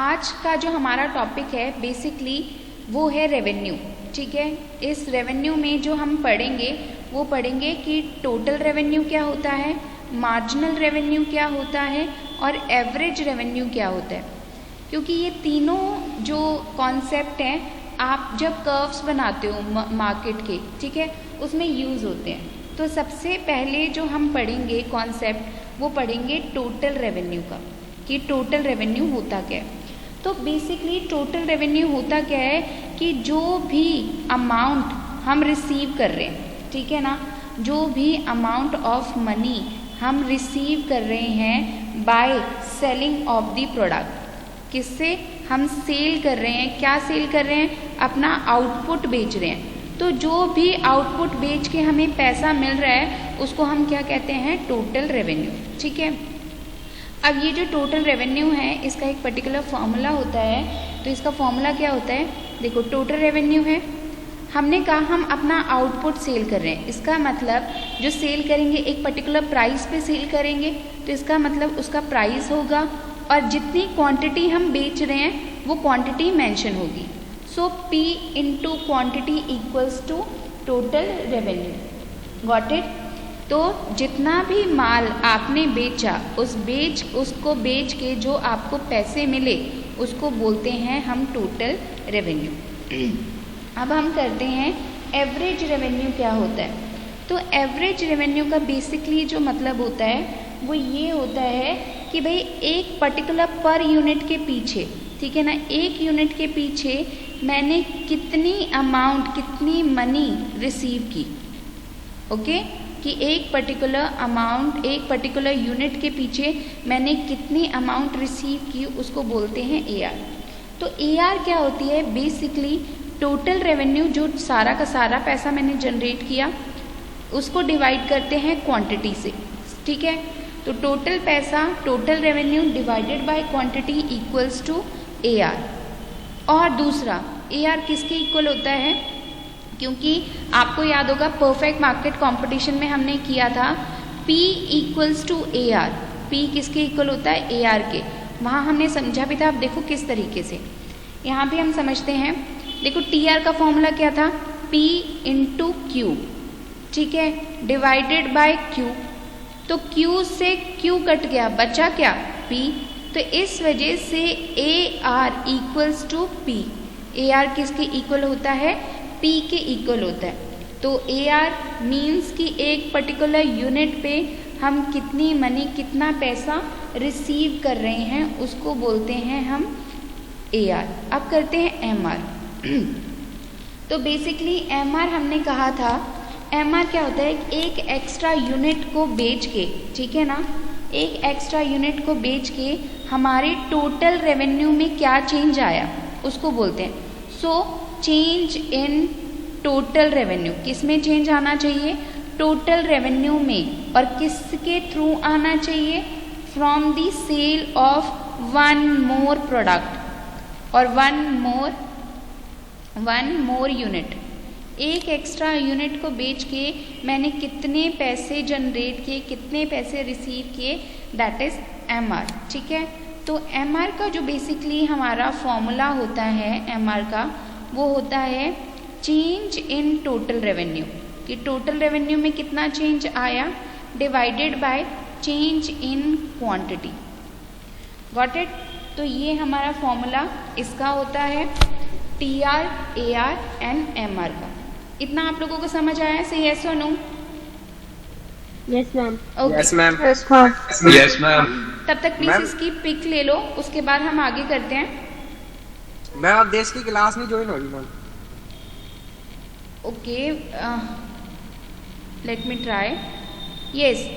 आज का जो हमारा टॉपिक है बेसिकली वो है रेवेन्यू। ठीक है, इस रेवेन्यू में जो हम पढ़ेंगे वो पढ़ेंगे कि टोटल रेवेन्यू क्या होता है, मार्जिनल रेवेन्यू क्या होता है और एवरेज रेवेन्यू क्या होता है। क्योंकि ये तीनों जो कॉन्सेप्ट हैं आप जब कर्व्स बनाते हो मार्केट के, ठीक है, उसमें यूज़ होते हैं। तो सबसे पहले जो हम पढ़ेंगे कॉन्सेप्ट वो पढ़ेंगे टोटल रेवेन्यू का, कि टोटल रेवेन्यू होता क्या है। तो बेसिकली टोटल रेवेन्यू होता क्या है कि जो भी अमाउंट हम रिसीव कर रहे हैं, ठीक है ना, जो भी अमाउंट ऑफ मनी हम रिसीव कर रहे हैं by selling of the product, किससे हम सेल कर रहे हैं, क्या सेल कर रहे हैं, अपना आउटपुट बेच रहे हैं। तो जो भी आउटपुट बेच के हमें पैसा मिल रहा है उसको हम क्या कहते हैं, टोटल रेवेन्यू। ठीक है, अब ये जो टोटल रेवेन्यू है इसका एक पर्टिकुलर फॉर्मूला होता है। तो इसका फॉर्मूला क्या होता है, देखो टोटल रेवेन्यू है, हमने कहा हम अपना आउटपुट सेल कर रहे हैं, इसका मतलब जो सेल करेंगे एक पर्टिकुलर प्राइस पे सेल करेंगे, तो इसका मतलब उसका प्राइस होगा और जितनी क्वांटिटी हम बेच रहे हैं वो क्वांटिटी मेंशन होगी। So P into quantity equals to total revenue. Got it. तो जितना भी माल आपने बेचा उसको बेच के जो आपको पैसे मिले उसको बोलते हैं हम टोटल रेवेन्यू। अब हम करते हैं एवरेज रेवेन्यू क्या होता है। तो एवरेज रेवेन्यू का बेसिकली जो मतलब होता है वो ये होता है कि भाई एक पर्टिकुलर पर यूनिट के पीछे, ठीक है ना, एक यूनिट के पीछे मैंने कितनी अमाउंट, कितनी मनी रिसीव की। ओके, कि एक पर्टिकुलर अमाउंट, एक पर्टिकुलर यूनिट के पीछे मैंने कितनी अमाउंट रिसीव की उसको बोलते हैं AR। तो AR क्या होती है, बेसिकली टोटल रेवेन्यू, जो सारा का सारा पैसा मैंने जनरेट किया उसको डिवाइड करते हैं क्वांटिटी से। ठीक है, तो टोटल पैसा, total revenue divided by quantity equals to AR। और दूसरा AR किसके इक्वल होता है, क्योंकि आपको याद होगा परफेक्ट मार्केट कंपटीशन में हमने किया था P equals to AR। P किसके इक्वल होता है, AR के। वहाँ हमने समझा भी था, अब देखो किस तरीके से यहाँ भी हम समझते हैं। देखो TR का फॉर्मूला क्या था, P इंटू Q, ठीक है, डिवाइडेड बाय Q। तो Q से Q कट गया, बचा क्या, P। तो इस वजह से AR equals to P। AR किसके इक्वल होता है, P के इक्वल होता है। तो AR मीन्स कि एक पर्टिकुलर यूनिट पे हम कितनी मनी, कितना पैसा रिसीव कर रहे हैं उसको बोलते हैं हम AR। अब करते हैं MR। तो बेसिकली MR हमने कहा था, MR क्या होता है, एक एक्स्ट्रा यूनिट को बेच के, ठीक है ना, एक एक्स्ट्रा यूनिट को बेच के हमारे टोटल रेवेन्यू में क्या चेंज आया उसको बोलते हैं। सो चेंज इन टोटल रेवेन्यू, किस में चेंज आना चाहिए, टोटल रेवेन्यू में। और किसके थ्रू आना चाहिए, from the sale of one more product और वन मोर यूनिट। एक एक्स्ट्रा यूनिट को बेच के मैंने कितने पैसे जनरेट किए, कितने पैसे रिसीव किए, दैट इज MR। ठीक है, तो MR का जो बेसिकली हमारा फॉर्मूला होता है MR का, वो होता है चेंज इन टोटल रेवेन्यू, कि टोटल रेवेन्यू में कितना चेंज आया divided by change in quantity. Got it. तो ये हमारा फॉर्मूला इसका होता है TR, AR एंड MR का। इतना आप लोगों को समझ आया, से यस और no? Yes ma'am. Yes ma'am. Yes ma'am. तब तक प्लीज इसकी पिक ले लो, उसके बाद हम आगे करते हैं। मैम अब देश की क्लास नहीं ज्वाइन होगी ma'am. Okay, let me try. Yes,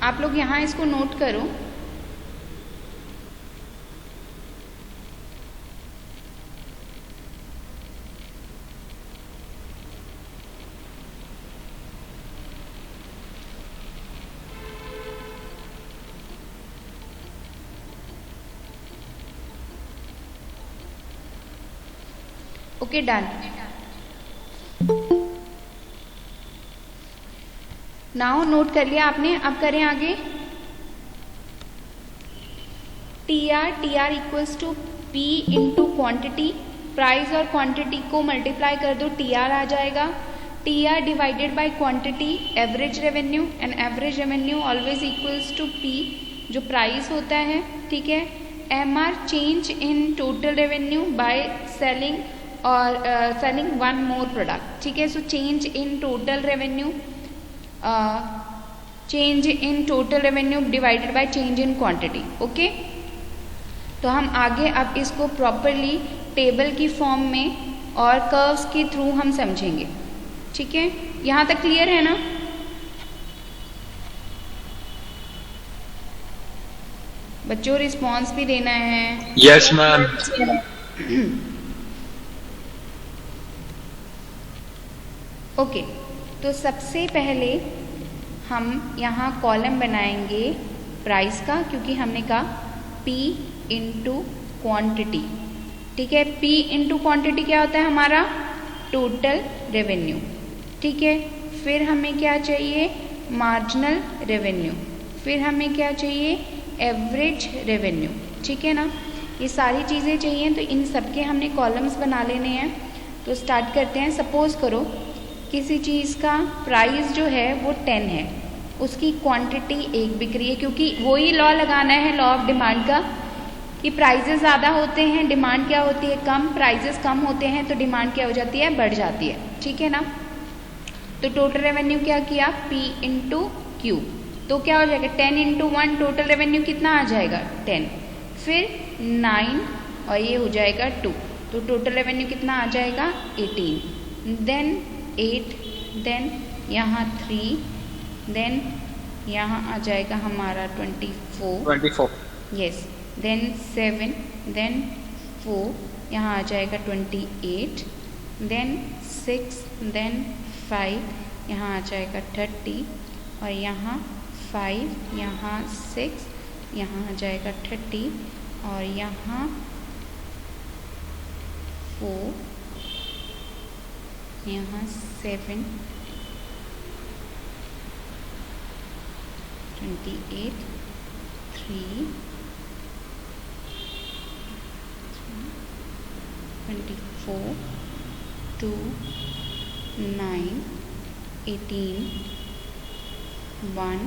आप लोग यहाँ इसको नोट करो। Okay, done. नाउ नोट कर लिया आपने, अब करें आगे। T R equals to P into quantity, price और क्वांटिटी को मल्टीप्लाई कर दो, टी आर आ जाएगा। T R divided by quantity average revenue, and average revenue always equals to P जो प्राइस होता है, ठीक है। M R change in total revenue by selling और सेलिंग वन मोर प्रोडक्ट, ठीक है। So change in total revenue, change in total revenue divided by change in quantity, okay. तो हम आगे अब इसको प्रॉपरली टेबल की फॉर्म में और कर्व्स के थ्रू हम समझेंगे, ठीक है। यहाँ तक क्लियर है ना? बच्चों रिस्पॉन्स भी देना है। Yes ma'am. ओके, तो सबसे पहले हम यहाँ कॉलम बनाएंगे प्राइस का, क्योंकि हमने कहा P इंटू क्वान्टिटी, ठीक है। P इंटू क्वान्टिटी क्या होता है हमारा? टोटल रेवेन्यू, ठीक है। फिर हमें क्या चाहिए? Marginal revenue. फिर हमें क्या चाहिए? एवरेज रेवेन्यू, ठीक है ना। ये सारी चीज़ें चाहिए, तो इन सब के हमने कॉलम्स बना लेने हैं। तो स्टार्ट करते हैं। सपोज करो किसी चीज़ का प्राइस जो है वो 10 है, उसकी क्वांटिटी 1 बिक रही है, क्योंकि वही लॉ लगाना है, लॉ ऑफ डिमांड का, कि प्राइजेस ज़्यादा होते हैं डिमांड क्या होती है? कम। प्राइजेस कम होते हैं तो डिमांड क्या हो जाती है? बढ़ जाती है, ठीक है ना। तो टोटल रेवेन्यू क्या किया? P into Q. तो क्या हो जाएगा? 10 इंटू 1, टोटल रेवेन्यू कितना आ जाएगा? 10। फिर 9 और ये हो जाएगा 2, तो टोटल रेवेन्यू कितना आ जाएगा? 18। देन 8, देन यहाँ 3, देन यहाँ आ जाएगा हमारा 24, यस। देन 7, देन 4, यहाँ आ जाएगा 28, देन 6, देन 5, यहाँ आ जाएगा 30, और यहाँ 5, यहाँ 6, यहाँ आ जाएगा 30, और यहाँ 4, यहाँ 7, 28, 3, 24, 2, 9, 18, 1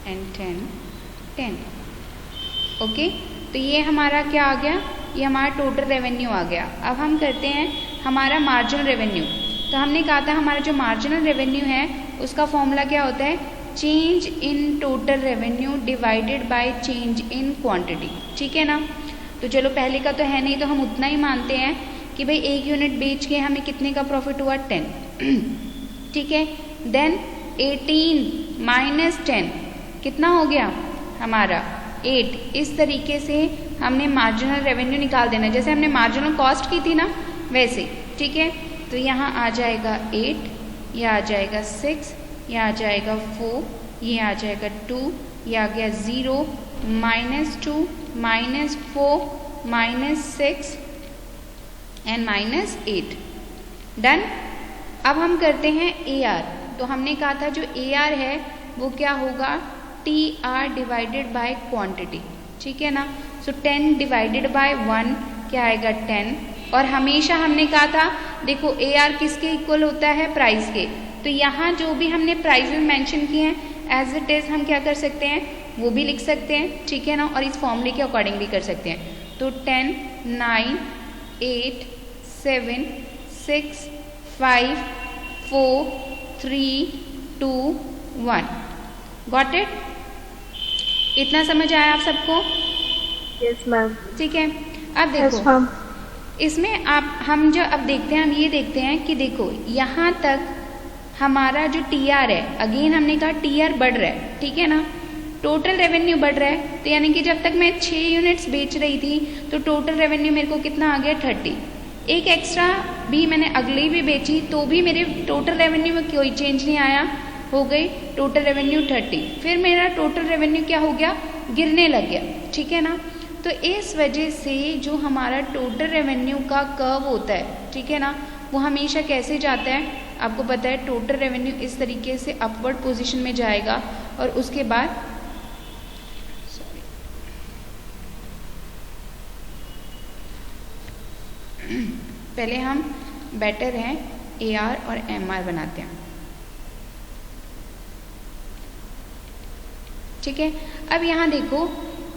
एंड 10। ओके, तो ये हमारा क्या आ गया? ये हमारा टोटल रेवेन्यू आ गया। अब हम करते हैं हमारा मार्जिनल रेवेन्यू। तो हमने कहा था हमारा जो मार्जिनल रेवेन्यू है उसका फॉर्मूला क्या होता है? Change in total revenue divided by change in quantity, ठीक है ना। तो चलो पहले का तो है नहीं, तो हम उतना ही मानते हैं कि भाई 1 यूनिट बेच के हमें कितने का प्रॉफिट हुआ? 10, ठीक है। देन 18 माइनस 10 कितना हो गया हमारा? 8। इस तरीके से हमने मार्जिनल रेवेन्यू निकाल देना, जैसे हमने मार्जिनल कॉस्ट की थी ना वैसे, ठीक है। तो यहाँ आ जाएगा 8, ये आ जाएगा 6, ये आ जाएगा 4, ये आ जाएगा 2, ये आ गया 0, -2, -4, -6 एंड -8। डन। अब हम करते हैं AR। तो हमने कहा था जो AR है वो क्या होगा? TR डिवाइडेड बाय क्वांटिटी, ठीक है ना। सो 10 डिवाइडेड बाय 1 क्या आएगा? 10। और हमेशा हमने कहा था देखो AR किसके इक्वल होता है? प्राइस के। तो यहाँ जो भी हमने प्राइसेस मेंशन किए हैं एज इट इज़ हम क्या कर सकते हैं? वो भी लिख सकते हैं, ठीक है ना। और इस फॉर्मूले के अकॉर्डिंग भी कर सकते हैं। तो 10, 9, 8, 7, 6, 5, 4, 3, 2, 1। Got it? इतना समझ आया आप सबको? Yes ma'am. ठीक है। अब देखो इसमें हम जो अब देखते हैं, हम ये देखते हैं कि देखो यहाँ तक हमारा जो TR है, अगेन हमने कहा TR बढ़ रहा है, ठीक है ना। टोटल रेवेन्यू बढ़ रहा है, तो यानी कि जब तक मैं 6 यूनिट्स बेच रही थी तो टोटल रेवेन्यू मेरे को कितना आ गया? 30। एक एक्स्ट्रा भी मैंने अगली भी बेची तो भी मेरे टोटल रेवेन्यू में कोई चेंज नहीं आया, हो गई टोटल रेवेन्यू 30। फिर मेरा टोटल रेवेन्यू क्या हो गया? गिरने लग गया, ठीक है ना। तो इस वजह से जो हमारा टोटल रेवेन्यू का कर्व होता है, ठीक है ना, वो हमेशा कैसे जाता है? आपको पता है टोटल रेवेन्यू इस तरीके से अपवर्ड पोजीशन में जाएगा और उसके बाद पहले हम बेटर हैं AR और MR बनाते हैं, ठीक है। अब यहाँ देखो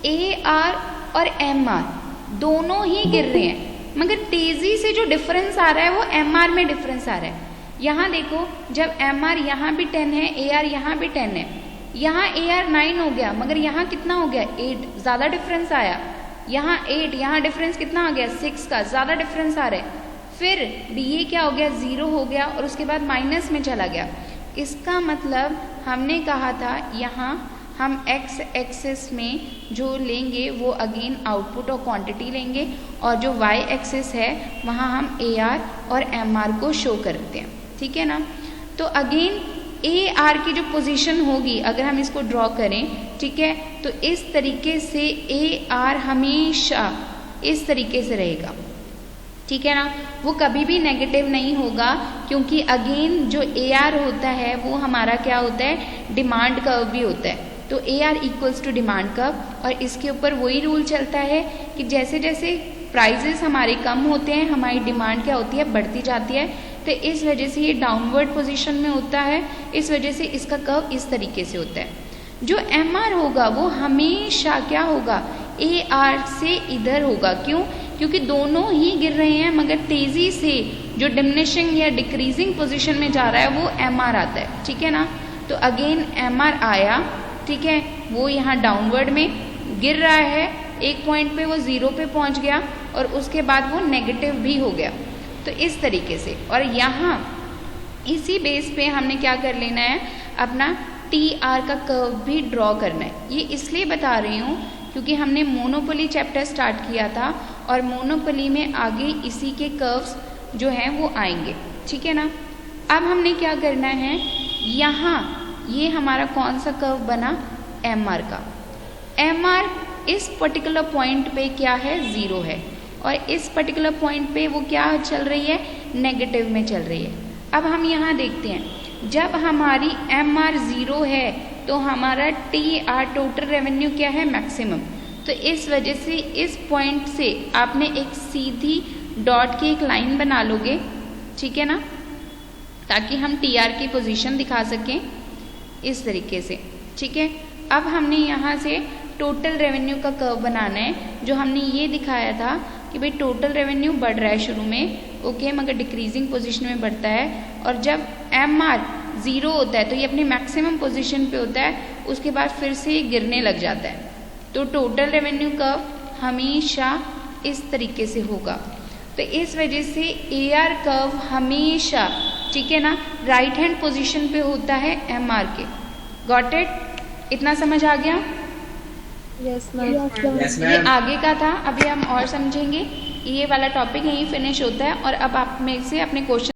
AR और MR दोनों ही गिर रहे हैं, मगर तेजी से जो डिफरेंस आ रहा है वो MR में डिफरेंस आ रहा है। यहाँ देखो जब MR यहाँ भी 10 है, AR यहाँ भी 10 है, यहाँ AR 9 हो गया, मगर यहाँ कितना हो गया 8, ज़्यादा डिफरेंस आया। यहाँ 8, यहाँ डिफरेंस कितना आ गया 6 का, ज़्यादा डिफरेंस आ रहा है। फिर BA क्या हो गया 0 हो गया और उसके बाद माइनस में चला गया। इसका मतलब हमने कहा था यहाँ हम x एक्सिस में जो लेंगे वो अगेन आउटपुट और क्वांटिटी लेंगे और जो y एक्सिस है वहाँ हम AR और MR को शो करते हैं, ठीक है ना। तो अगेन AR की जो पोजीशन होगी अगर हम इसको ड्रॉ करें, ठीक है, तो इस तरीके से AR हमेशा इस तरीके से रहेगा, ठीक है ना। वो कभी भी नेगेटिव नहीं होगा क्योंकि अगेन जो AR होता है वो हमारा क्या होता है, डिमांड कर्व भी होता है। तो AR equals to demand curve और इसके ऊपर वही रूल चलता है कि जैसे जैसे प्राइजेस हमारे कम होते हैं हमारी डिमांड क्या होती है, बढ़ती जाती है। तो इस वजह से ये डाउनवर्ड पोजीशन में होता है, इस वजह से इसका कर्व इस तरीके से होता है। जो MR होगा वो हमेशा क्या होगा, AR से इधर होगा। क्यों? क्योंकि दोनों ही गिर रहे हैं मगर तेजी से जो डिमिनिशिंग या डिक्रीजिंग पोजीशन में जा रहा है वो MR आता है, ठीक है ना। तो अगेन MR आया, ठीक है, वो यहाँ डाउनवर्ड में गिर रहा है, एक पॉइंट पे वो 0 पे पहुँच गया और उसके बाद वो नेगेटिव भी हो गया। तो इस तरीके से, और यहाँ इसी बेस पे हमने क्या कर लेना है, अपना TR का कर्व भी ड्रॉ करना है। ये इसलिए बता रही हूँ क्योंकि हमने मोनोपोली चैप्टर स्टार्ट किया था और मोनोपोली में आगे इसी के कर्व्स जो हैं वो आएंगे, ठीक है ना। अब हमने क्या करना है, यहाँ ये हमारा कौन सा कर्व बना, MR का। MR इस पर्टिकुलर पॉइंट पे क्या है, 0 है और इस पर्टिकुलर पॉइंट पे वो क्या चल रही है, नेगेटिव में चल रही है। अब हम यहाँ देखते हैं जब हमारी MR 0 है तो हमारा TR टोटल रेवेन्यू क्या है, मैक्सिमम। तो इस वजह से इस पॉइंट से आपने एक सीधी डॉट की एक लाइन बना लोगे, ठीक है ना, ताकि हम TR की पोजीशन दिखा सकें इस तरीके से, ठीक है। अब हमने यहाँ से टोटल रेवेन्यू का कर्व बनाना है। जो हमने ये दिखाया था कि भाई टोटल रेवेन्यू बढ़ रहा है शुरू में, ओके, मगर डिक्रीजिंग पोजीशन में बढ़ता है और जब MR 0 होता है तो ये अपनी मैक्सिमम पोजीशन पे होता है, उसके बाद फिर से ये गिरने लग जाता है। तो टोटल रेवेन्यू कर्व हमेशा इस तरीके से होगा। तो इस वजह से AR कर्व हमेशा, ठीक है ना, राइट हैंड पोजीशन पे होता है MR के। Got it? इतना समझ आ गया? Yes, ma'am. Yes, ये ma'am. आगे का था, अभी हम और समझेंगे। ये वाला टॉपिक यहीं फिनिश होता है और अब आप में से अपने क्वेश्चन